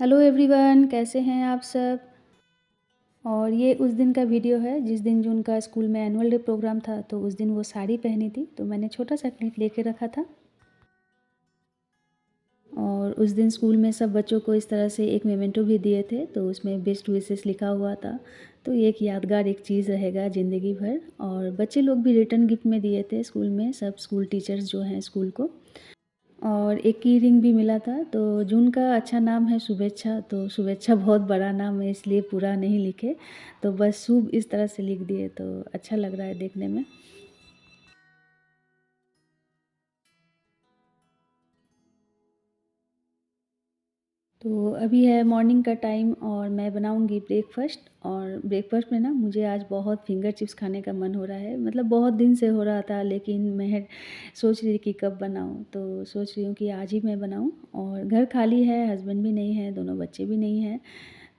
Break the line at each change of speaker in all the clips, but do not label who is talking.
Hello everyone, कैसे हैं आप सब। और ये उस दिन का वीडियो है जिस दिन जून का स्कूल में एनुअल डे प्रोग्राम था। तो उस दिन वो साड़ी पहनी थी, तो मैंने छोटा सा क्लिप लेके रखा था। और उस दिन स्कूल में सब बच्चों को इस तरह से एक मेमेंटो भी दिए थे, तो उसमें बेस्ट विशेस लिखा हुआ था। तो ये एक यादगार एक चीज़ रहेगा ज़िंदगी भर। और बच्चे लोग भी रिटर्न गिफ्ट में दिए थे स्कूल में, सब स्कूल टीचर्स जो हैं स्कूल को। और एक की रिंग भी मिला था। तो जून का अच्छा नाम है शुभेच्छा, तो शुभेच्छा बहुत बड़ा नाम है, इसलिए पूरा नहीं लिखे, तो बस शुभ इस तरह से लिख दिए, तो अच्छा लग रहा है देखने में। तो अभी है मॉर्निंग का टाइम और मैं बनाऊंगी ब्रेकफास्ट। और ब्रेकफास्ट में ना मुझे आज बहुत फिंगर चिप्स खाने का मन हो रहा है, मतलब बहुत दिन से हो रहा था, लेकिन मैं सोच रही थी कि कब बनाऊं, तो सोच रही हूँ कि आज ही मैं बनाऊं। और घर खाली है, हस्बैंड भी नहीं है, दोनों बच्चे भी नहीं हैं,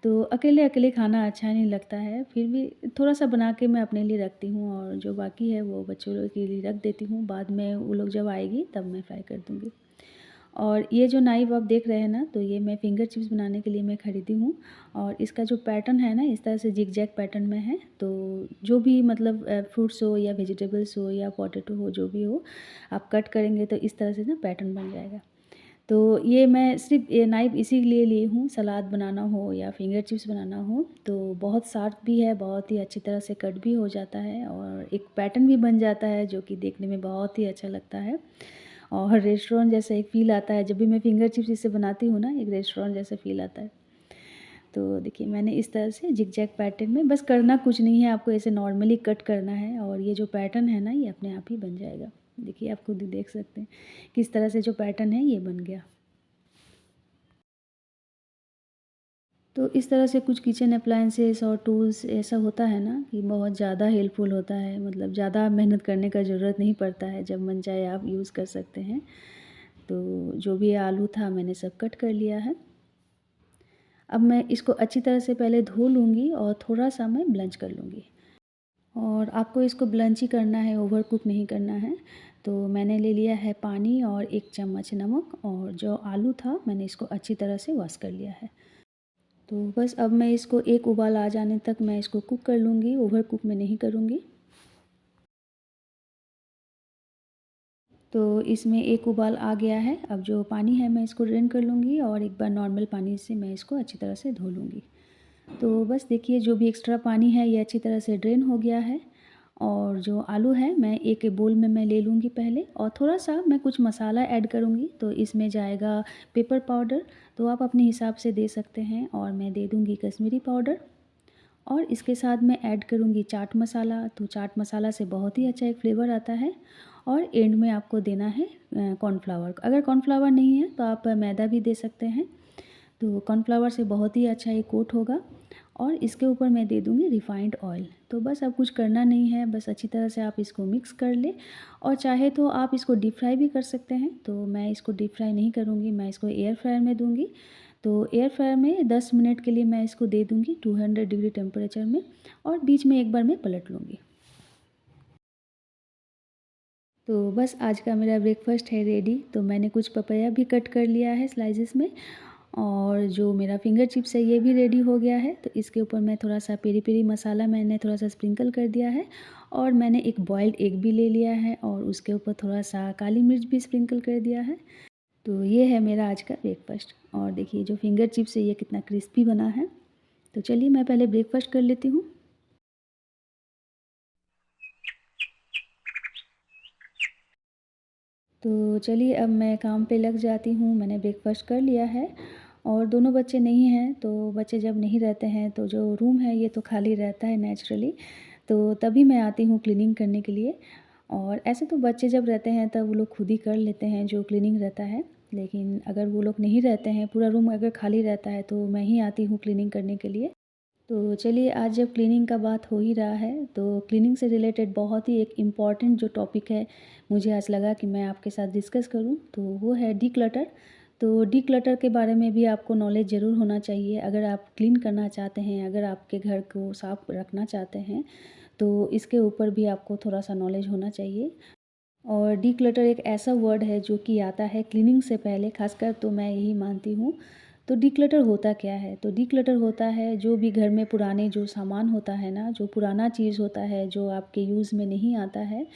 तो अकेले अकेले खाना अच्छा नहीं लगता है। फिर भी थोड़ा सा बना के मैं अपने लिए रखती हूँ, और जो बाकी है वो बच्चों लोग के लिए रख देती हूँ, बाद में वो लोग जब आएगी तब मैं फ्राई कर दूँगी। और ये जो नाइफ़ आप देख रहे हैं ना, तो ये मैं फिंगर चिप्स बनाने के लिए मैं ख़रीदी हूँ। और इसका जो पैटर्न है ना, इस तरह से ज़िग-ज़ैग पैटर्न में है। तो जो भी मतलब फ्रूट्स हो या वेजिटेबल्स हो या पोटैटो हो, जो भी हो, आप कट करेंगे तो इस तरह से ना पैटर्न बन जाएगा। तो ये मैं सिर्फ़ ये नाइफ़ इसीलिए ली हूँ, सलाद बनाना हो या फिंगर चिप्स बनाना हो, तो बहुत शार्प भी है, बहुत ही अच्छी तरह से कट भी हो जाता है, और एक पैटर्न भी बन जाता है जो कि देखने में बहुत ही अच्छा लगता है। और रेस्टोरेंट जैसा एक फ़ील आता है, जब भी मैं फिंगर चिप्स इसे बनाती हूँ ना, एक रेस्टोरेंट जैसा फ़ील आता है। तो देखिए मैंने इस तरह से ज़िग-ज़ैग पैटर्न में, बस करना कुछ नहीं है, आपको ऐसे नॉर्मली कट करना है, और ये जो पैटर्न है ना, ये अपने आप ही बन जाएगा। देखिए आप खुद ही देख सकते हैं किस तरह से जो पैटर्न है ये बन गया। तो इस तरह से कुछ किचन अप्लायंसेस और टूल्स ऐसा होता है ना कि बहुत ज़्यादा हेल्पफुल होता है, मतलब ज़्यादा मेहनत करने का ज़रूरत नहीं पड़ता है, जब मन चाहे आप यूज़ कर सकते हैं। तो जो भी आलू था मैंने सब कट कर लिया है। अब मैं इसको अच्छी तरह से पहले धो लूँगी और थोड़ा-सा मैं ब्लंच कर लूँगी। और आपको इसको ब्लंच ही करना है, ओवर कुक नहीं करना है। तो मैंने ले लिया है पानी और 1 चम्मच नमक, और जो आलू था मैंने इसको अच्छी तरह से वॉश कर लिया है। तो बस अब मैं इसको एक उबाल आ जाने तक मैं इसको कुक कर लूँगी, ओवर कुक मैं नहीं करूँगी। तो इसमें एक उबाल आ गया है, अब जो पानी है मैं इसको ड्रेन कर लूँगी, और एक बार नॉर्मल पानी से मैं इसको अच्छी तरह से धो लूँगी। तो बस देखिए जो भी एक्स्ट्रा पानी है ये अच्छी तरह से ड्रेन हो गया है। और जो आलू है मैं एक बोल में मैं ले लूँगी पहले, और थोड़ा-सा मैं कुछ मसाला ऐड करूँगी। तो इसमें जाएगा पेपर पाउडर, तो आप अपने हिसाब से दे सकते हैं, और मैं दे दूँगी कश्मीरी पाउडर। और इसके साथ मैं ऐड करूँगी चाट मसाला, तो चाट मसाला से बहुत ही अच्छा एक फ्लेवर आता है। और एंड में आपको देना है कॉर्नफ्लावर। अगर कॉर्नफ्लावर नहीं है तो आप मैदा भी दे सकते हैं, तो कॉर्नफ्लावर से बहुत ही अच्छा ये कोट होगा। और इसके ऊपर मैं दे दूँगी रिफाइंड ऑयल। तो बस अब कुछ करना नहीं है, बस अच्छी तरह से आप इसको मिक्स कर लें। और चाहे तो आप इसको डीप फ्राई भी कर सकते हैं, तो मैं इसको डीप फ्राई नहीं करूँगी, मैं इसको एयर फ्रायर में दूँगी। तो एयर फ्रायर में 10 मिनट के लिए मैं इसको दे दूँगी 200 डिग्री टेम्परेचर में, और बीच में एक बार मैं पलट लूँगी। तो बस आज का मेरा ब्रेकफ़ास्ट है रेडी। तो मैंने कुछ पपाया भी कट कर लिया है स्लाइसेस में, और जो मेरा फिंगर चिप्स है ये भी रेडी हो गया है। तो इसके ऊपर मैं थोड़ा-सा पेरी-पेरी मसाला मैंने थोड़ा-सा स्प्रिंकल कर दिया है, और मैंने एक बॉइल्ड एग भी ले लिया है, और उसके ऊपर थोड़ा-सा काली मिर्च भी स्प्रिंकल कर दिया है। तो ये है मेरा आज का ब्रेकफ़ास्ट। और देखिए जो फिंगर चिप्स है ये कितना क्रिस्पी बना है। तो चलिए मैं पहले ब्रेकफ़ास्ट कर लेती हूँ। तो चलिए अब मैं काम पे लग जाती हूँ। मैंने ब्रेकफ़ास्ट कर लिया है, और दोनों बच्चे नहीं हैं, तो बच्चे जब नहीं रहते हैं तो जो रूम है ये तो खाली रहता है नेचुरली। तो तभी मैं आती हूँ क्लीनिंग करने के लिए। और ऐसे तो बच्चे जब रहते हैं तब वो लोग खुद ही कर लेते हैं जो क्लीनिंग रहता है। लेकिन अगर वो लोग नहीं रहते हैं, पूरा रूम अगर खाली रहता है, तो मैं ही आती हूँ क्लीनिंग करने के लिए। तो चलिए आज जब क्लीनिंग का बात हो ही रहा है, तो क्लीनिंग से रिलेटेड बहुत ही एक इम्पॉर्टेंट जो टॉपिक है, मुझे आज लगा कि मैं आपके साथ डिस्कस करूं, तो वो है डीक्लटर। तो डीक्लटर के बारे में भी आपको नॉलेज ज़रूर होना चाहिए, अगर आप क्लीन करना चाहते हैं, अगर आपके घर को साफ़ रखना चाहते हैं, तो इसके ऊपर भी आपको थोड़ा-सा नॉलेज होना चाहिए। और डीक्लटर एक ऐसा वर्ड है जो कि आता है क्लीनिंग से पहले, ख़ासकर तो मैं यही मानती हूँ। तो डिक्लटर होता क्या है? तो डिक्लटर होता है जो भी घर में पुराने जो सामान होता है ना, जो पुराना चीज़ होता है, जो आपके यूज़ में नहीं आता है,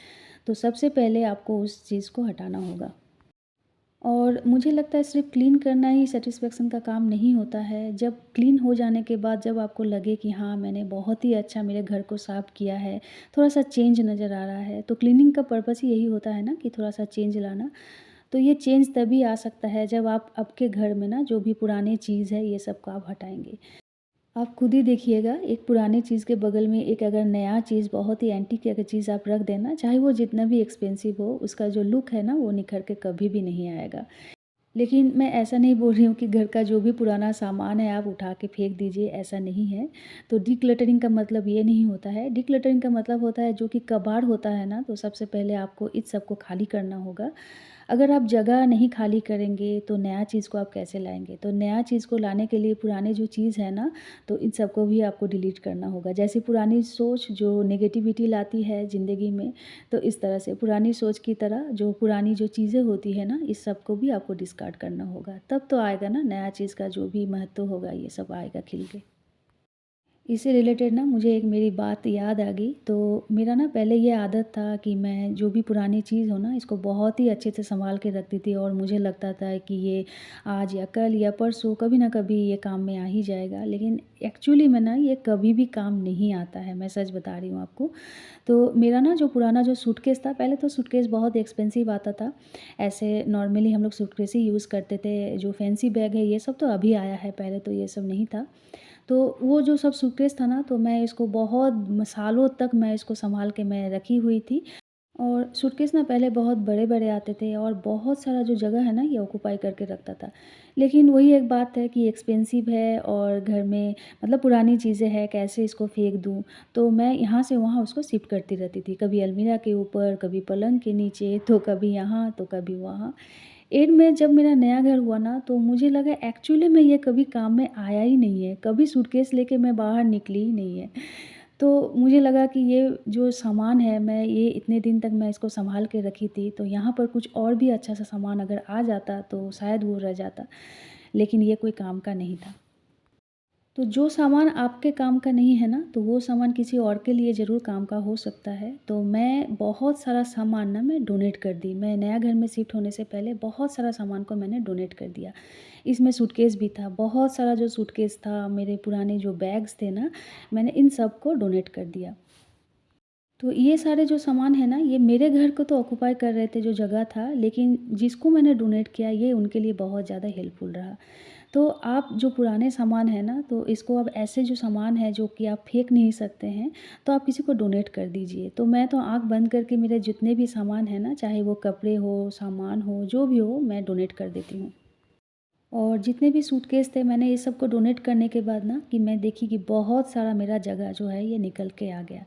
तो सबसे पहले आपको उस चीज़ को हटाना होगा। और मुझे लगता है सिर्फ़ क्लीन करना ही सैटिस्फैक्शन का काम नहीं होता है। जब क्लीन हो जाने के बाद जब आपको लगे कि हाँ, मैंने बहुत ही अच्छा मेरे घर को साफ़ किया है, थोड़ा-सा चेंज नज़र आ रहा है, तो क्लीनिंग का पर्पस ही यही होता है ना कि थोड़ा-सा चेंज लाना। तो ये चेंज तभी आ सकता है जब आप आपके घर में ना जो भी पुरानी चीज़ है, ये सब को आप हटाएँगे। आप खुद ही देखिएगा, एक पुरानी चीज़ के बगल में एक अगर नया चीज़ बहुत ही एंटीक अगर चीज़ आप रख दें ना, चाहे वो जितना भी एक्सपेंसिव हो, उसका जो लुक है ना, वो निखर के कभी भी नहीं आएगा। लेकिन मैं ऐसा नहीं बोल रही हूँ कि घर का जो भी पुराना सामान है आप उठा के फेंक दीजिए, ऐसा नहीं है। तो डिक्लटरिंग का मतलब ये नहीं होता है। डिक्लटरिंग का मतलब होता है जो कि कबाड़ होता है ना, तो सबसे पहले आपको इस सब को खाली करना होगा। अगर आप जगह नहीं खाली करेंगे तो नया चीज़ को आप कैसे लाएँगे? तो नया चीज़ को लाने के लिए पुराने जो चीज़ है ना, तो इन सबको भी आपको डिलीट करना होगा। जैसे पुरानी सोच जो नेगेटिविटी लाती है ज़िंदगी में, तो इस तरह से पुरानी सोच की तरह जो पुरानी जो चीज़ें होती है ना, इस सब को भी आपको डिस्कार्ड करना होगा। तब तो आएगा ना नया चीज़ का जो भी महत्व होगा, ये सब आएगा खिल के। इससे रिलेटेड ना मुझे एक मेरी बात याद आ गई। तो मेरा ना पहले ये आदत था कि मैं जो भी पुरानी चीज़ हो ना, इसको बहुत ही अच्छे से सँभाल के रखती थी और मुझे लगता था कि ये आज या कल या परसों कभी ना कभी ये काम में आ ही जाएगा। लेकिन एक्चुअली में ना ये कभी भी काम नहीं आता है, मैं सच बता रही हूँ आपको। तो मेरा ना जो पुराना जो सूटकेस था, पहले तो सूटकेस बहुत एक्सपेंसिव आता था। ऐसे नॉर्मली हम लोग सूटकेस ही यूज़ करते थे। जो फैंसी बैग है ये सब तो अभी आया है, पहले तो ये सब नहीं था। तो वो जो सब सूटकेस था ना, तो मैं इसको बहुत सालों तक मैं इसको सँभाल के मैं रखी हुई थी। और सूटकेस ना पहले बहुत बड़े-बड़े आते थे और बहुत सारा जो जगह है ना, ये ऑक्यूपाई करके रखता था। लेकिन वही एक बात है कि एक्सपेंसिव है और घर में मतलब पुरानी चीज़ें हैं, कैसे इसको फेंक दूँ? तो मैं यहाँ से वहाँ उसको शिफ्ट करती रहती थी। कभी अलमीरा के ऊपर, कभी पलंग के नीचे, तो कभी यहाँ, तो कभी वहाँ। एंड में जब मेरा नया घर हुआ ना, तो मुझे लगा एक्चुअली में ये कभी काम में आया ही नहीं है, कभी सूटकेस लेके मैं बाहर निकली ही नहीं है। तो मुझे लगा कि ये जो सामान है, मैं ये इतने दिन तक मैं इसको सँभाल के रखी थी, तो यहाँ पर कुछ और भी अच्छा-सा सामान अगर आ जाता, तो शायद वो रह जाता। लेकिन ये कोई काम का नहीं था। तो जो सामान आपके काम का नहीं है ना, तो वो सामान किसी और के लिए ज़रूर काम का हो सकता है। तो मैं बहुत सारा सामान ना मैं डोनेट कर दी। मैं नया घर में शिफ्ट होने से पहले बहुत सारा सामान को मैंने डोनेट कर दिया। इसमें सूटकेस भी था, बहुत सारा जो सूटकेस था, मेरे पुराने जो बैग्स थे ना, मैंने इन सब को डोनेट कर दिया। तो ये सारे जो सामान है ना, ये मेरे घर को तो ऑक्यूपाई कर रहे थे जो जगह था, लेकिन जिसको मैंने डोनेट किया ये उनके लिए बहुत ज़्यादा हेल्पफुल रहा। तो आप जो पुराने सामान है ना, तो इसको अब ऐसे जो सामान है जो कि आप फेंक नहीं सकते हैं, तो आप किसी को डोनेट कर दीजिए। तो मैं तो आँख बंद करके मेरे जितने भी सामान है ना, चाहे वो कपड़े हो, सामान हो, जो भी हो, मैं डोनेट कर देती हूँ। और जितने भी सूटकेस थे मैंने ये सबको डोनेट करने के बाद ना कि मैं देखी कि बहुत सारा मेरा जगह जो है ये निकल के आ गया।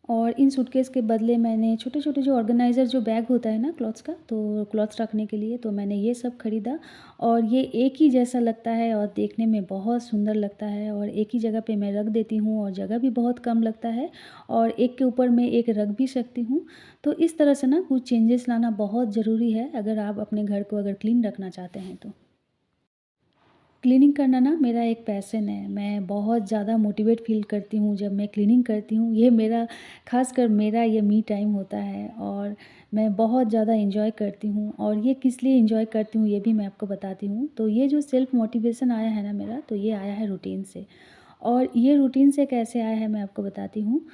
और इन सूटकेस के बदले मैंने छोटे-छोटे जो ऑर्गेनाइज़र जो बैग होता है ना क्लॉथ्स का, तो क्लॉथ्स रखने के लिए तो मैंने ये सब खरीदा। और ये एक ही जैसा लगता है और देखने में बहुत सुंदर लगता है और एक ही जगह पे मैं रख देती हूँ और जगह भी बहुत कम लगता है और एक के ऊपर मैं एक रख भी सकती हूँ। तो इस तरह से ना कुछ चेंजेस लाना बहुत ज़रूरी है अगर आप अपने घर को अगर क्लीन रखना चाहते हैं तो। क्लीनिंग करना ना मेरा एक पैशन है। मैं बहुत ज़्यादा मोटिवेट फ़ील करती हूँ जब मैं क्लीनिंग करती हूँ। ये मेरा ख़ासकर मेरा ये मी टाइम होता है और मैं बहुत ज़्यादा एन्जॉय करती हूँ और ये किस लिए एन्जॉय करती हूँ ये भी मैं आपको बताती हूँ। तो ये जो सेल्फ़ मोटिवेशन आया है ना मेरा, तो ये आया है रूटीन से। और ये रूटीन से कैसे आया है मैं आपको बताती हूँ।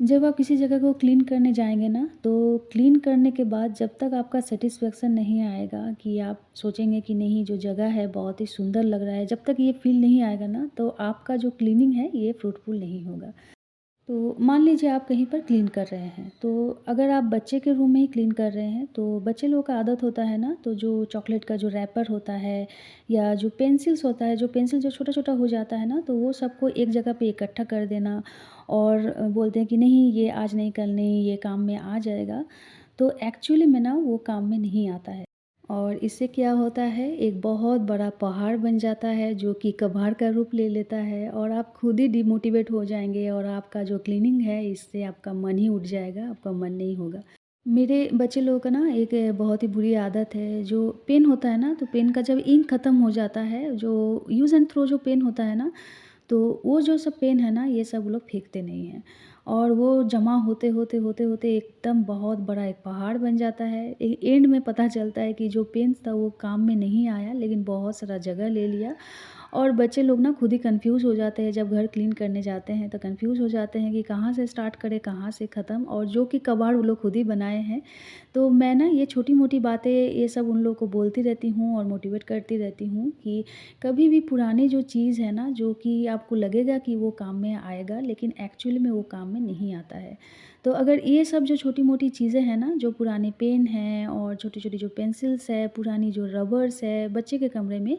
जब आप किसी जगह को क्लीन करने जाएँगे ना, तो क्लीन करने के बाद जब तक आपका सैटिस्फैक्शन नहीं आएगा कि आप सोचेंगे कि नहीं जो जगह है बहुत ही सुंदर लग रहा है, जब तक ये फ़ील नहीं आएगा ना, तो आपका जो क्लीनिंग है ये फ्रूटफुल नहीं होगा। तो मान लीजिए आप कहीं पर क्लीन कर रहे हैं, तो अगर आप बच्चे के रूम में ही क्लीन कर रहे हैं, तो बच्चे लोगों का आदत होता है ना, तो जो चॉकलेट का जो रैपर होता है या जो पेंसिल्स होता है, जो पेंसिल जो छोटा-छोटा हो जाता है ना, तो वो सबको एक जगह पे इकट्ठा कर देना और बोलते हैं कि नहीं ये आज नहीं कल नहीं, ये काम में आ जाएगा। तो एक्चुअली में ना वो काम में नहीं आता है। और इससे क्या होता है एक बहुत बड़ा पहाड़ बन जाता है जो कि कभार का रूप ले लेता है और आप खुद ही डिमोटिवेट हो जाएँगे और आपका जो क्लीनिंग है इससे आपका मन ही उठ जाएगा, आपका मन नहीं होगा। मेरे बच्चे लोगों का ना एक बहुत ही बुरी आदत है, जो पेन होता है ना, तो पेन का जब इंक ख़त्म हो जाता है, जो यूज़ एंड थ्रो जो पेन होता है ना, तो वो जो सब पेन है ना, ये सब वो लोग फेंकते नहीं हैं। और वो जमा होते एकदम बहुत बड़ा एक पहाड़ बन जाता है। एंड में पता चलता है कि जो पेन था वो काम में नहीं आया, लेकिन बहुत सारा जगह ले लिया। और बच्चे लोग ना खुद ही कन्फ्यूज़ हो जाते हैं, जब घर क्लीन करने जाते हैं तो कन्फ्यूज़ हो जाते हैं कि कहाँ से स्टार्ट करें, कहाँ से ख़त्म, और जो कि कबाड़ वो लोग खुद ही बनाए हैं। तो मैं ना ये छोटी-मोटी बातें ये सब उन लोगों को बोलती रहती हूँ और मोटिवेट करती रहती हूँ कि कभी भी पुरानी जो चीज़ है ना, जो कि आपको लगेगा कि वो काम में आएगा, लेकिन एक्चुअली में वो काम में नहीं आता है। तो अगर ये सब जो छोटी-मोटी चीज़ें हैं ना, जो पुराने पेन हैं और छोटी-छोटी जो पेंसिल्स है, पुरानी जो रबर्स है बच्चे के कमरे में,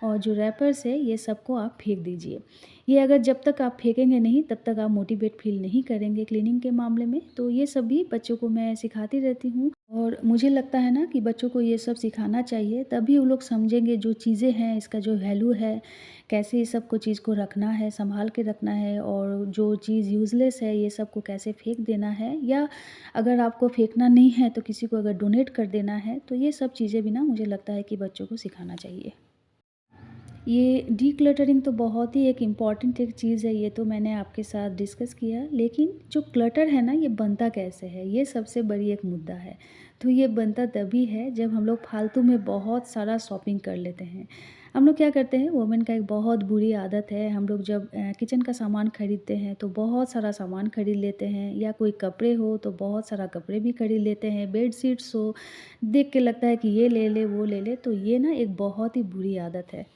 और जो रैपर्स है, ये सबको आप फेंक दीजिए। ये अगर जब तक आप फेंकेंगे नहीं, तब तक आप मोटिवेट फ़ील नहीं करेंगे क्लीनिंग के मामले में। तो ये सब भी बच्चों को मैं सिखाती रहती हूँ, और मुझे लगता है ना कि बच्चों को ये सब सिखाना चाहिए, तभी वो लोग समझेंगे जो चीज़ें हैं, इसका जो वैल्यू है, कैसे इस सब को चीज़ को रखना है, सँभाल के रखना है, और जो चीज़ यूज़लेस है, ये सब को कैसे फेंक देना है, या अगर आपको फेंकना नहीं है, तो किसी को अगर डोनेट कर देना है। तो ये सब चीज़ें भी ना मुझे लगता है कि बच्चों को सिखाना चाहिए। ये डिक्लटरिंग तो बहुत ही एक इम्पॉर्टेंट एक चीज़ है, ये तो मैंने आपके साथ डिस्कस किया, लेकिन जो क्लटर है ना, ये बनता कैसे है, ये सबसे बड़ी एक मुद्दा है। तो ये बनता तभी है जब हम लोग फालतू में बहुत सारा शॉपिंग कर लेते हैं। हम लोग क्या करते हैं, वुमेन का एक बहुत बुरी आदत है, हम लोग जब किचन का सामान खरीदते हैं तो बहुत सारा सामान खरीद लेते हैं, या कोई कपड़े हो तो बहुत सारा कपड़े भी खरीद लेते हैं, बेडशीट्स हो, देख के लगता है कि ये ले ले, वो ले ले, तो ये ना एक बहुत ही बुरी आदत है।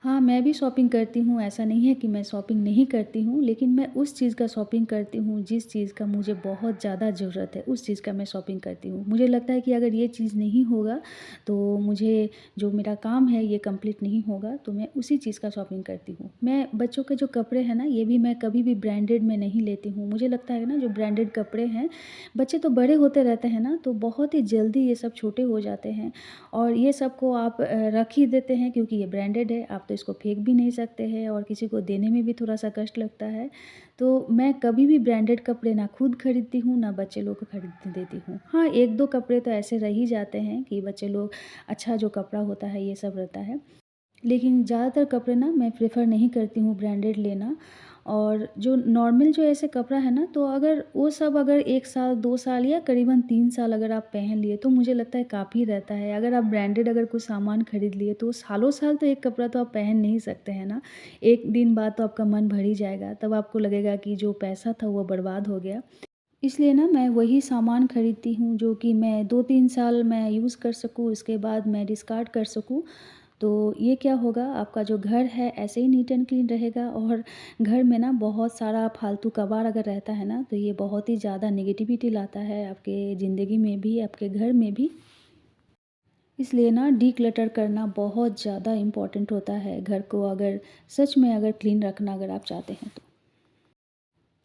हाँ, मैं भी शॉपिंग करती हूँ, ऐसा नहीं है कि मैं शॉपिंग नहीं करती हूँ, लेकिन मैं उस चीज़ का शॉपिंग करती हूँ, जिस चीज़ का मुझे बहुत ज़्यादा ज़रूरत है, उस चीज़ का मैं शॉपिंग करती हूँ। मुझे लगता है कि अगर ये चीज़ नहीं होगा, तो मुझे जो मेरा काम है, ये कंप्लीट नहीं होगा, तो मैं उसी चीज़ का शॉपिंग करती हूँ। मैं बच्चों के जो कपड़े हैं ना, ये भी मैं कभी भी ब्रांडेड में नहीं लेती हूँ। मुझे लगता है ना, जो ब्रांडेड कपड़े हैं, बच्चे तो बड़े होते रहते हैं ना, तो बहुत ही जल्दी ये सब छोटे हो जाते हैं। और ये सब को आप रख ही देते हैं, क्योंकि ये ब्रांडेड है, आप तो इसको फेंक भी नहीं सकते हैं, और किसी को देने में भी थोड़ा-सा कष्ट लगता है। तो मैं कभी भी ब्रांडेड कपड़े ना खुद खरीदती हूँ, ना बच्चे लोग को खरीदने देती हूँ। हाँ, 1-2 कपड़े तो ऐसे रह ही जाते हैं कि बच्चे लोग, अच्छा जो कपड़ा होता है, ये सब रहता है। लेकिन ज़्यादातर कपड़े ना मैं प्रेफ़र नहीं करती हूँ ब्रांडेड लेना, और जो नॉर्मल जो ऐसे कपड़ा है ना, तो अगर वो सब अगर 1 साल, 2 साल या करीबन 3 साल अगर आप पहन लिए, तो मुझे लगता है काफ़ी रहता है। अगर आप ब्रांडेड अगर कुछ सामान खरीद लिए, तो सालों-साल तो एक कपड़ा तो आप पहन नहीं सकते हैं ना। एक दिन बाद तो आपका मन भर ही जाएगा, तब आपको लगेगा कि जो पैसा था वो बर्बाद हो गया। इसलिए ना मैं वही सामान खरीदती हूँ, जो कि मैं 2-3 साल मैं यूज़ कर सकूँ, उसके बाद मैं डिस्कार्ड कर सकूँ। तो ये क्या होगा, आपका जो घर है ऐसे ही नीट एंड क्लीन रहेगा, और घर में ना बहुत सारा फालतू कबाड़ अगर रहता है ना, तो ये बहुत ही ज़्यादा नेगेटिविटी लाता है आपके ज़िंदगी में भी, आपके घर में भी। इसलिए ना डिक्लटर करना बहुत ज़्यादा इम्पोर्टेंट होता है, घर को अगर सच में अगर क्लीन रखना अगर आप चाहते हैं तो।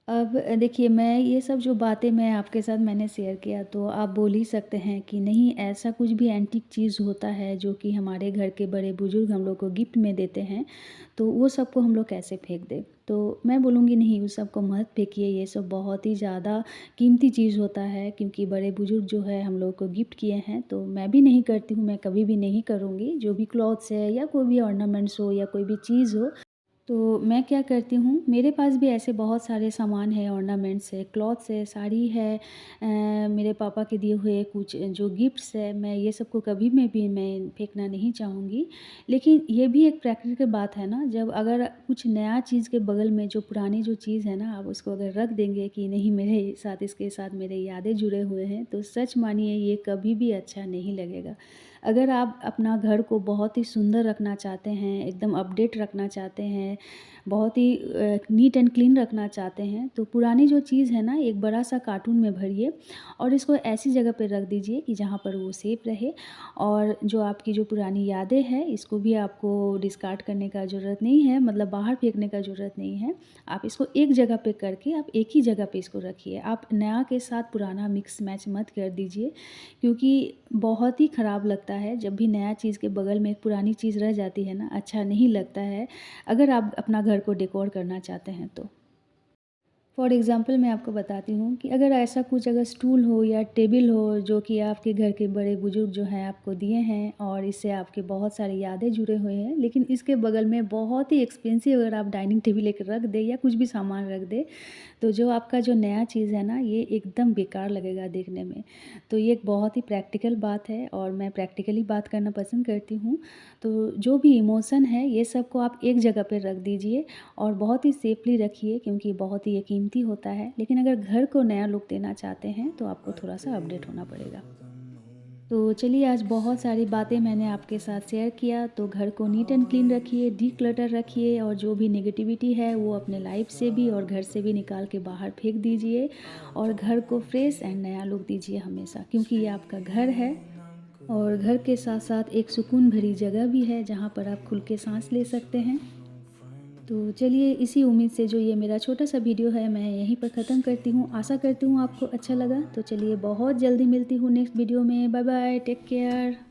अब देखिए, मैं ये सब जो बातें मैं आपके साथ मैंने शेयर किया, तो आप बोल ही सकते हैं कि नहीं, ऐसा कुछ भी एंटीक चीज़ होता है जो कि हमारे घर के बड़े-बुज़ुर्ग हम लोग को गिफ्ट में देते हैं, तो वो सब को हम लोग कैसे फेंक दें? तो मैं बोलूँगी नहीं, उस सब को मत फेंकिए, ये सब बहुत ही ज़्यादा कीमती चीज़ होता है, क्योंकि बड़े-बुज़ुर्ग जो है हम लोग को गिफ्ट किए हैं, तो मैं भी नहीं करती हूँ, मैं कभी भी नहीं करूँगी। जो भी क्लॉथ्स है, या कोई भी ऑर्नामेंट्स हो, या कोई भी चीज़ हो, तो मैं क्या करती हूँ, मेरे पास भी ऐसे बहुत सारे सामान हैं, ऑर्नामेंट्स है, क्लॉथ्स है, साड़ी है, मेरे पापा के दिए हुए कुछ जो गिफ्ट्स है, मैं ये सब को कभी में भी मैं फेंकना नहीं चाहूँगी। लेकिन ये भी एक प्रैक्टिकल बात है ना, जब अगर कुछ नया चीज़ के बगल में जो पुरानी जो चीज़ है ना, आप उसको अगर रख देंगे कि नहीं, मेरे साथ इसके साथ मेरे यादें जुड़े हुए हैं, तो सच मानिए ये कभी भी अच्छा नहीं लगेगा। अगर आप अपना घर को बहुत ही सुंदर रखना चाहते हैं, एकदम अपडेट रखना चाहते हैं, बहुत ही नीट एंड क्लीन रखना चाहते हैं, तो पुरानी जो चीज़ है ना, एक बड़ा-सा कार्टून में भरिए, और इसको ऐसी जगह पे रख दीजिए कि जहाँ पर वो सेफ रहे। और जो आपकी जो पुरानी यादें हैं, इसको भी आपको डिस्कार्ड करने का ज़रूरत नहीं है, मतलब बाहर फेंकने का ज़रूरत नहीं है। आप इसको एक जगह पे करके आप एक ही जगह पे इसको रखिए। आप नया के साथ पुराना मिक्स मैच मत कर दीजिए, क्योंकि बहुत ही ख़राब लगता है जब भी नया चीज़ के बगल में एक पुरानी चीज़ रह जाती है ना, अच्छा नहीं लगता है, अगर आप अपना घर को डेकोर करना चाहते हैं तो। फॉर एग्ज़ाम्पल मैं आपको बताती हूँ कि अगर ऐसा कुछ अगर स्टूल हो या टेबल हो जो कि आपके घर के बड़े-बुज़ुर्ग जो हैं आपको दिए हैं और इससे आपकी बहुत सारी यादें जुड़े हुए हैं, लेकिन इसके बगल में बहुत ही एक्सपेंसिव अगर आप डाइनिंग टेबल एक रख दें या कुछ भी सामान रख दें, तो जो आपका जो नया चीज़ है ना, ये एकदम बेकार लगेगा देखने में। तो ये एक बहुत ही प्रैक्टिकल बात है और मैं प्रैक्टिकली बात करना पसंद करती हूँ। तो जो भी इमोशन है, ये सब को आप एक जगह पे रख दीजिए और बहुत ही सेफ़ली रखिए क्योंकि बहुत ही ये कीमती होता है। लेकिन अगर घर को नया लुक देना चाहते हैं, तो आपको थोड़ा-सा अपडेट होना पड़ेगा। तो चलिए आज बहुत सारी बातें मैंने आपके साथ शेयर किया, तो घर को नीट एंड क्लीन रखिए, डिक्लटर रखिए और जो भी नेगेटिविटी है वो अपने लाइफ से भी और घर से भी निकाल के बाहर फेंक दीजिए और घर को फ्रेश एंड नया लुक दीजिए हमेशा क्योंकि ये आपका घर है और घर के साथ-साथ एक सुकून भरी जगह भी है जहाँ पर आप खुल के साँस ले सकते हैं। तो चलिए इसी उम्मीद से जो ये मेरा छोटा-सा वीडियो है मैं यहीं पर ख़त्म करती हूँ। आशा करती हूँ आपको अच्छा लगा। तो चलिए बहुत जल्दी मिलती हूँ नेक्स्ट वीडियो में। Bye bye, take care.